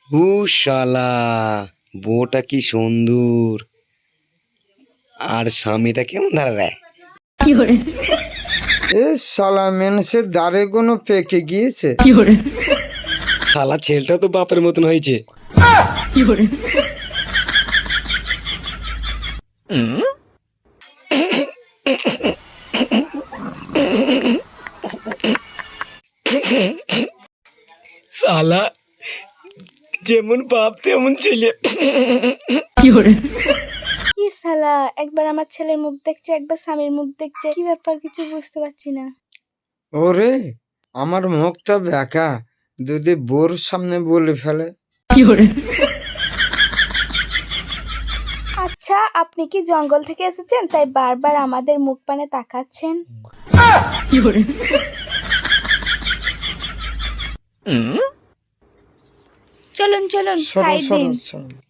ও শালা, বউটা কি সুন্দর, আর স্বামীটা কেমন দাঁড়ায়। এ শালা মানুষের দাঁড়ে কোনো পেকে গিয়েছে। শালা ছেলেটা তো বাপের মতন হয়েছে। শালা যেমন বাপ তেমন ছেলে। কি শালা, একবার আমার ছেলের মুখ দেখছে, একবার স্বামীর মুখ দেখছে, কি ব্যাপার কিছু বুঝতে পারছি না। ওরে আমার মুখটা বেঁকা, যদি বোর সামনে বলে ফেলে। আচ্ছা, আপনি কি জঙ্গল থেকে এসেছেন তাই বারবার আমাদের মুখ পানে তাকাচ্ছেন? চলুন চলুন, সরো সাইড সরো দিন। সরো।